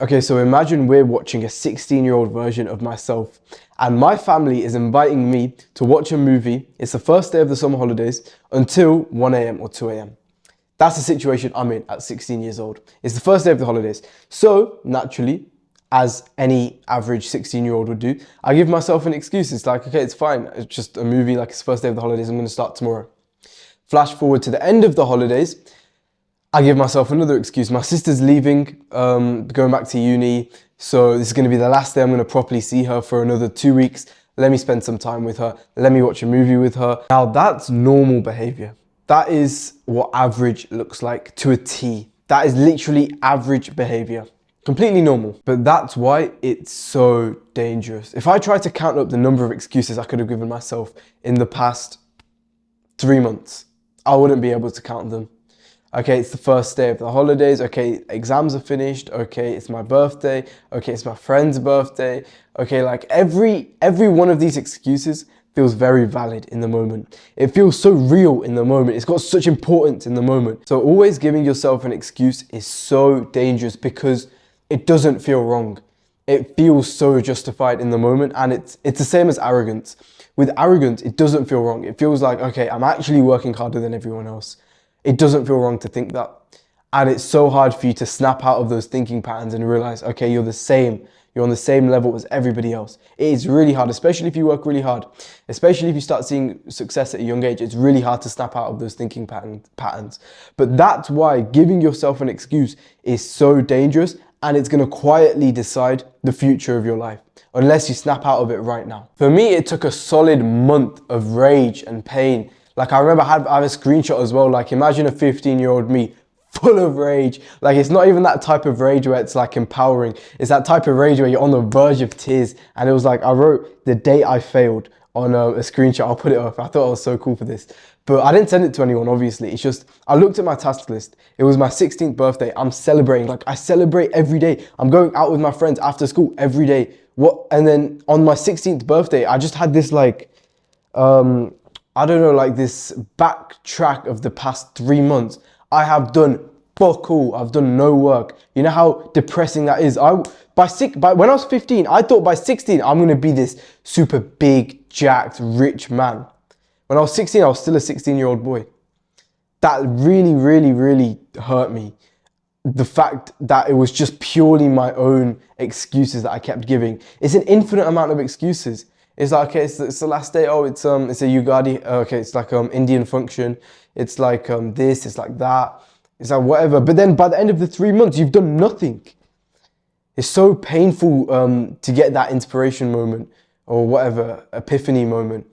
Okay, so imagine we're watching a 16-year-old version of myself, and my family is inviting me to watch a movie. It's the first day of the summer holidays until 1 a.m. or 2 a.m. That's the situation I'm in at 16 years old. It's the first day of the holidays. So, naturally, as any average 16-year-old would do, I give myself an excuse. It's like, okay, it's fine. It's just a movie, like it's the first day of the holidays. I'm going to start tomorrow. Flash forward to the end of the holidays. I give myself another excuse. My sister's leaving, going back to uni. So this is going to be the last day I'm going to properly see her for another 2 weeks. Let me spend some time with her. Let me watch a movie with her. Now that's normal behavior. That is what average looks like to a T. That is literally average behavior. Completely normal. But that's why it's so dangerous. If I try to count up the number of excuses I could have given myself in the past 3 months, I wouldn't be able to count them. Okay, it's the first day of the holidays. Okay, exams are finished. Okay, it's my birthday. Okay, it's my friend's birthday. Okay, like every one of these excuses feels very valid in the moment. It feels so real in the moment. It's got such importance in the moment. So always giving yourself an excuse is so dangerous because it doesn't feel wrong. It feels so justified in the moment, and it's the same as arrogance. With arrogance, it doesn't feel wrong. It feels like, okay, I'm actually working harder than everyone else. It doesn't feel wrong to think that. And it's so hard for you to snap out of those thinking patterns and realize, okay, you're the same. You're on the same level as everybody else. It is really hard, especially if you work really hard. Especially if you start seeing success at a young age, it's really hard to snap out of those thinking patterns. But that's why giving yourself an excuse is so dangerous, and it's going to quietly decide the future of your life unless you snap out of it right now. For me, it took a solid month of rage and pain. Like I remember I have a screenshot as well. Like imagine a 15-year-old me full of rage. Like it's not even that type of rage where it's like empowering. It's that type of rage where you're on the verge of tears. And it was like, I wrote the day I failed on a screenshot. I'll put it up. I thought I was so cool for this. But I didn't send it to anyone, obviously. It's just, I looked at my task list. It was my 16th birthday. I'm celebrating. Like I celebrate every day. I'm going out with my friends after school every day. And then on my 16th birthday, I just had this like, I don't know, like this backtrack of the past 3 months. I have done fuck all. I've done no work. You know how depressing that is? When I was 15, I thought by 16, I'm going to be this super big, jacked, rich man. When I was 16, I was still a 16-year-old boy. That really, really, really hurt me. The fact that it was just purely my own excuses that I kept giving. It's an infinite amount of excuses. It's like, okay, it's the last day. Oh, it's a Yugadi. Okay, it's like Indian function. It's like this. It's like that. It's like whatever. But then by the end of the 3 months, you've done nothing. It's so painful to get that inspiration moment or whatever epiphany moment.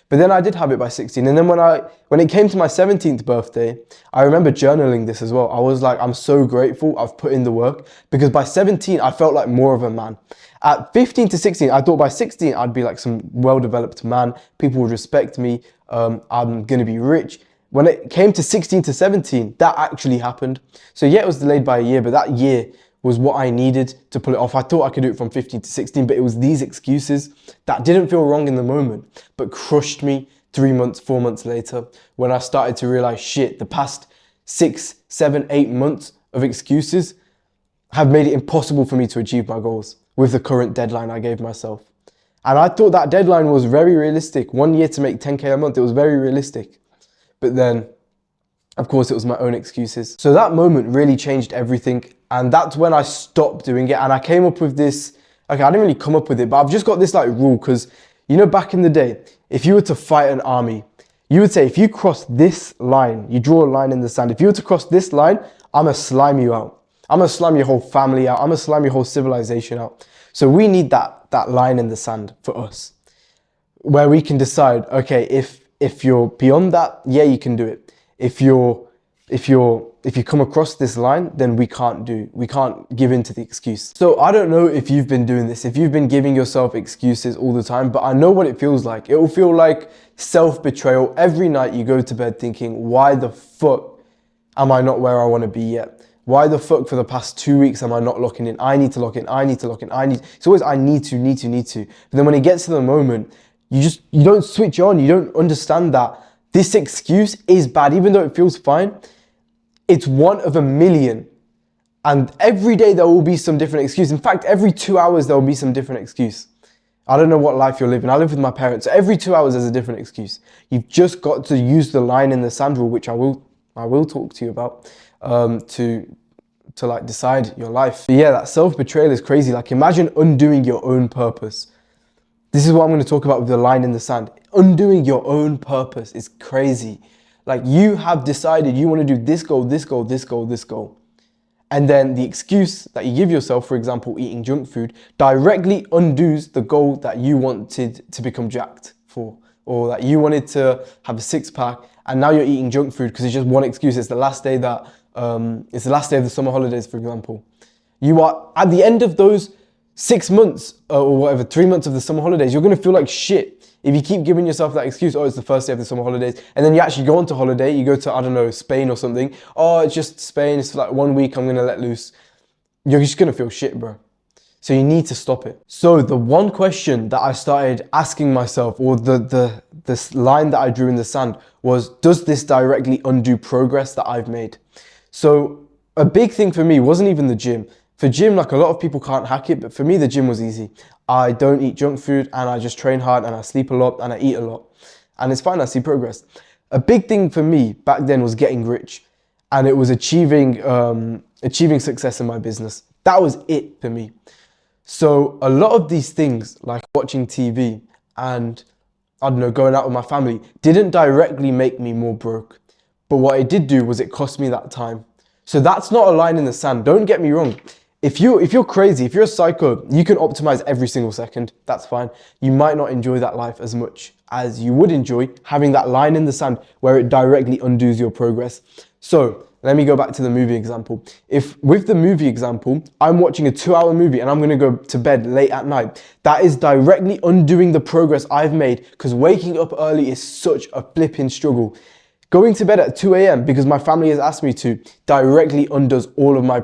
But then I did have it by 16. And then when it came to my 17th birthday, I remember journaling this as well. I was like, I'm so grateful I've put in the work, because by 17, I felt like more of a man. At 15 to 16, I thought by 16, I'd be like some well-developed man. People would respect me. I'm going to be rich. When it came to 16 to 17, that actually happened. So yeah, it was delayed by a year, but that year was what I needed to pull it off. I thought I could do it from 15 to 16, but it was these excuses that didn't feel wrong in the moment, but crushed me 3 months, 4 months later, when I started to realize, shit, the past 6, 7, 8 months of excuses have made it impossible for me to achieve my goals with the current deadline I gave myself. And I thought that deadline was very realistic. 1 year to make 10K a month, it was very realistic. But then, of course, it was my own excuses. So that moment really changed everything. And that's when I stopped doing it. And I came up with this, okay, I didn't really come up with it, but I've just got this like rule, because, you know, back in the day, if you were to fight an army, you would say, if you cross this line, you draw a line in the sand. If you were to cross this line, I'm going to slime you out. I'm going to slime your whole family out. I'm going to slime your whole civilization out. So we need that line in the sand for us, where we can decide, okay, if you're beyond that, yeah, you can do it. If you come across this line, then we can't give in to the excuse. So I don't know if you've been doing this, if you've been giving yourself excuses all the time, but I know what it feels like. It will feel like self-betrayal. Every night you go to bed thinking, why the fuck am I not where I want to be yet? Why the fuck for the past 2 weeks am I not locking in? I need to lock in, I need to lock in, It's always I need to. But then when it gets to the moment, you don't switch on. You don't understand that this excuse is bad, even though it feels fine. It's one of a million. And every day there will be some different excuse. In fact, every 2 hours there will be some different excuse. I don't know what life you're living. I live with my parents. So every 2 hours there's a different excuse. You've just got to use the line in the sand rule, which I will talk to you about, to like decide your life. But yeah, that self-betrayal is crazy. Like imagine undoing your own purpose. This is what I'm going to talk about with the line in the sand. Undoing your own purpose is crazy. Like you have decided you want to do this goal, this goal, this goal, this goal. And then the excuse that you give yourself, for example, eating junk food, directly undoes the goal that you wanted to become jacked for, or that you wanted to have a six-pack, and now you're eating junk food because it's just one excuse. It's the last day that it's the last day of the summer holidays, for example. You are at the end of those 6 months or whatever, 3 months of the summer holidays. You're gonna feel like shit if you keep giving yourself that excuse. Oh, it's the first day of the summer holidays, and then you actually go on to holiday. You go to, I don't know, Spain or something. Oh, it's just Spain. It's like 1 week. I'm gonna let loose. You're just gonna feel shit, bro. So you need to stop it. So the one question that I started asking myself, or this line that I drew in the sand, was, does this directly undo progress that I've made? So a big thing for me wasn't even the gym. For gym, like a lot of people can't hack it, but for me, the gym was easy. I don't eat junk food and I just train hard and I sleep a lot and I eat a lot. And it's fine, I see progress. A big thing for me back then was getting rich, and it was achieving success in my business. That was it for me. So a lot of these things, like watching TV and, I don't know, going out with my family, didn't directly make me more broke. But what it did do was it cost me that time. So that's not a line in the sand. Don't get me wrong. If you're crazy, if you're a psycho, you can optimize every single second. That's fine. You might not enjoy that life as much as you would enjoy having that line in the sand where it directly undoes your progress. So let me go back to the movie example. If with the movie example, I'm watching a 2-hour movie and I'm going to go to bed late at night, that is directly undoing the progress I've made, because waking up early is such a flipping struggle. Going to bed at 2 a.m. because my family has asked me to directly undoes all of my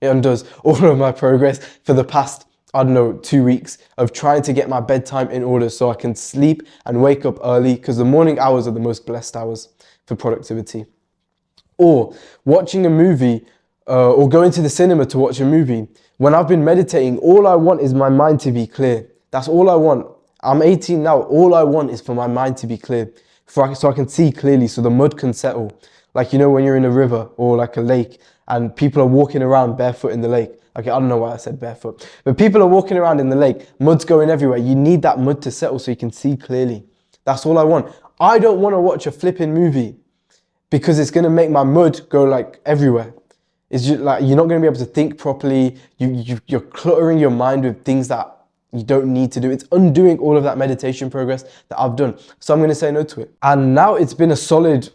it undoes all of my progress for the past, I don't know, 2 weeks of trying to get my bedtime in order so I can sleep and wake up early, because the morning hours are the most blessed hours for productivity. Or watching a movie or going to the cinema to watch a movie. When I've been meditating, all I want is my mind to be clear. That's all I want. I'm 18 now. All I want is for my mind to be clear, so I can see clearly, so the mud can settle. Like, you know, when you're in a river or like a lake and people are walking around barefoot in the lake. Okay, I don't know why I said barefoot, but people are walking around in the lake, mud's going everywhere. You need that mud to settle so you can see clearly. That's all I want. I don't want to watch a flipping movie because it's going to make my mud go like everywhere. It's just like, you're not going to be able to think properly. You're cluttering your mind with things that you don't need to do. It's undoing all of that meditation progress that I've done. So I'm going to say no to it. And now it's been a solid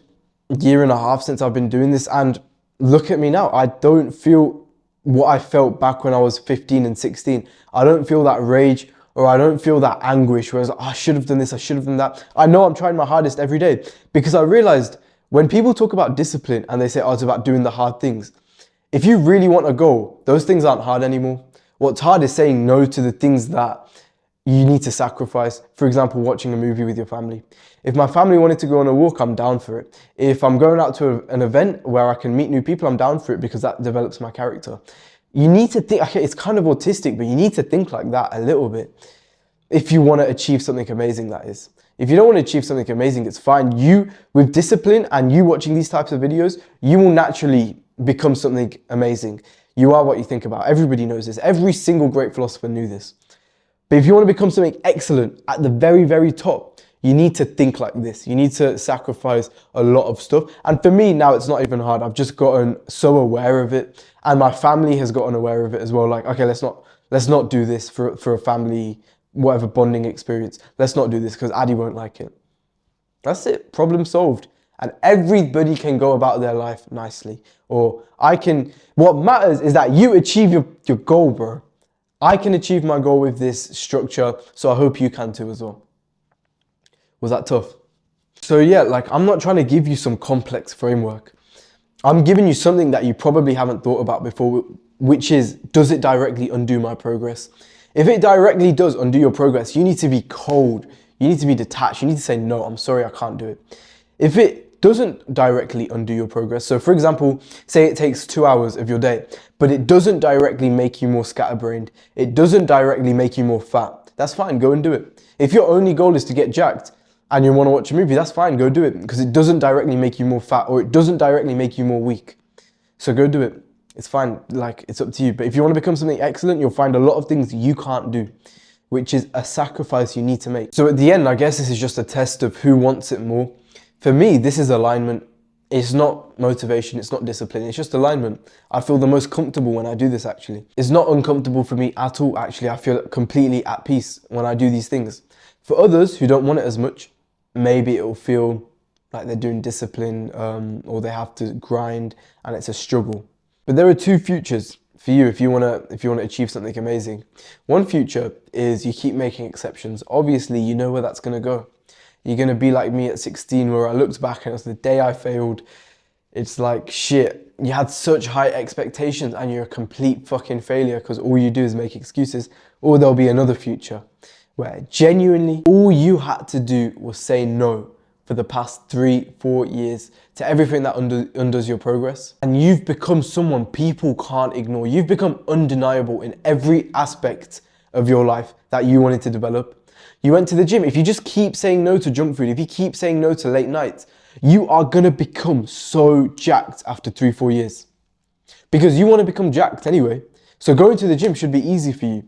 1.5 years since I've been doing this. And look at me now. I don't feel what I felt back when I was 15 and 16. I don't feel that rage, or I don't feel that anguish where I was like, oh, I should have done this, I should have done that. I know I'm trying my hardest every day, because I realized when people talk about discipline and they say, oh, it's about doing the hard things. If you really want a goal, those things aren't hard anymore. What's hard is saying no to the things that you need to sacrifice. For example, watching a movie with your family. If my family wanted to go on a walk, I'm down for it. If I'm going out to an event where I can meet new people, I'm down for it, because that develops my character. You need to think, okay, it's kind of autistic, but you need to think like that a little bit. If you want to achieve something amazing, that is. If you don't want to achieve something amazing, it's fine. You, with discipline and you watching these types of videos, you will naturally become something amazing. You are what you think about. Everybody knows this. Every single great philosopher knew this. But if you want to become something excellent at the very, very top, you need to think like this. You need to sacrifice a lot of stuff. And for me now, it's not even hard. I've just gotten so aware of it, and my family has gotten aware of it as well. Like, okay, let's not do this for a family, whatever bonding experience. Let's not do this because Addy won't like it. That's it. Problem solved. And everybody can go about their life nicely. Or what matters is that you achieve your goal, bro. I can achieve my goal with this structure, so I hope you can too as well. Was that tough? So yeah, like, I'm not trying to give you some complex framework. I'm giving you something that you probably haven't thought about before, which is, does it directly undo my progress? If it directly does undo your progress, you need to be cold. You need to be detached. You need to say, no, I'm sorry, I can't do it. If it doesn't directly undo your progress. So for example, say it takes 2 hours of your day, but it doesn't directly make you more scatterbrained. It doesn't directly make you more fat. That's fine, go and do it. If your only goal is to get jacked and you want to watch a movie, that's fine, go do it, because it doesn't directly make you more fat or it doesn't directly make you more weak. So go do it. It's fine, like, it's up to you. But if you want to become something excellent, you'll find a lot of things you can't do, which is a sacrifice you need to make. So at the end, I guess this is just a test of who wants it more. For me, this is alignment. It's not motivation, it's not discipline, it's just alignment. I feel the most comfortable when I do this, actually. It's not uncomfortable for me at all, actually. I feel completely at peace when I do these things. For others who don't want it as much, maybe it will feel like they're doing discipline, or they have to grind and it's a struggle. But there are two futures for you if you wanna achieve something amazing. One future is you keep making exceptions. Obviously, you know where that's gonna go. You're gonna be like me at 16, where I looked back and it was the day I failed. It's like, shit, you had such high expectations and you're a complete fucking failure because all you do is make excuses. Or there'll be another future where genuinely all you had to do was say no for the past 3-4 years to everything that undoes your progress. And you've become someone people can't ignore. You've become undeniable in every aspect of your life that you wanted to develop. You went to the gym. If you just keep saying no to junk food, if you keep saying no to late nights, you are gonna become so jacked after 3-4 years. Because you wanna become jacked anyway. So going to the gym should be easy for you.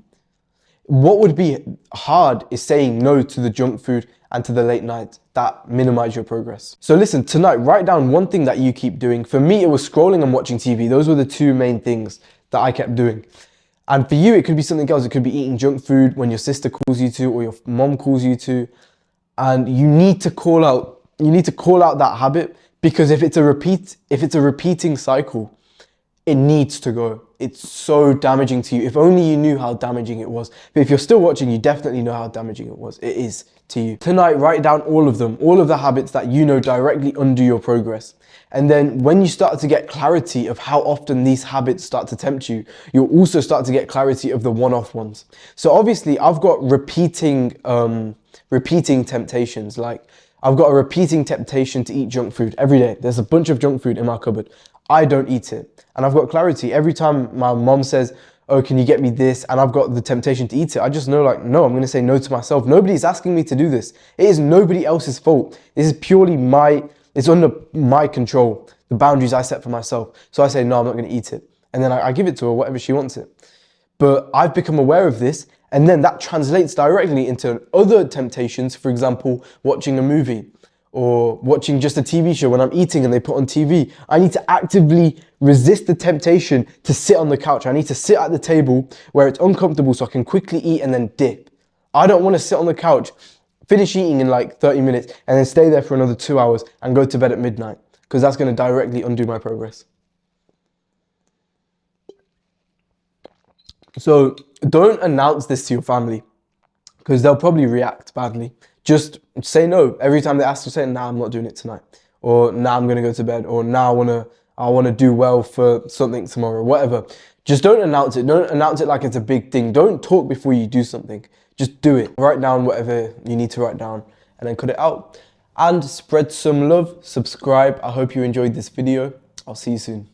What would be hard is saying no to the junk food and to the late nights that minimize your progress. So listen, tonight, write down one thing that you keep doing. For me, it was scrolling and watching TV. Those were the two main things that I kept doing. And for you, it could be something else. It could be eating junk food when your sister calls you to, or your mom calls you to. And you need to call out that habit, because if it's a repeating cycle, it needs to go. It's so damaging to you. If only you knew how damaging it was. But if you're still watching, you definitely know how damaging it was. It is to you. Tonight, write down all of them, all of the habits that you know directly undo your progress. And then when you start to get clarity of how often these habits start to tempt you, you'll also start to get clarity of the one-off ones. So obviously I've got repeating temptations. Like, I've got a repeating temptation to eat junk food every day. There's a bunch of junk food in my cupboard. I don't eat it. And I've got clarity. Every time my mom says, oh, can you get me this? And I've got the temptation to eat it, I just know, like, no, I'm gonna say no to myself. Nobody's asking me to do this. It is nobody else's fault. This is purely it's under my control, the boundaries I set for myself. So I say, no, I'm not gonna eat it. And then I give it to her, whatever she wants it. But I've become aware of this, and then that translates directly into other temptations. For example, watching a movie or watching just a TV show. When I'm eating and they put on TV, I need to actively resist the temptation to sit on the couch. I need to sit at the table where it's uncomfortable so I can quickly eat and then dip. I don't want to sit on the couch, finish eating in like 30 minutes and then stay there for another 2 hours and go to bed at midnight, because that's going to directly undo my progress. So don't announce this to your family, because they'll probably react badly. Just say no. Every time they ask, to say, nah, I'm not doing it tonight. Or nah, I'm gonna go to bed. Or nah, I wanna do well for something tomorrow, whatever. Just don't announce it. Don't announce it like it's a big thing. Don't talk before you do something. Just do it. Write down whatever you need to write down and then cut it out. And spread some love, subscribe. I hope you enjoyed this video. I'll see you soon.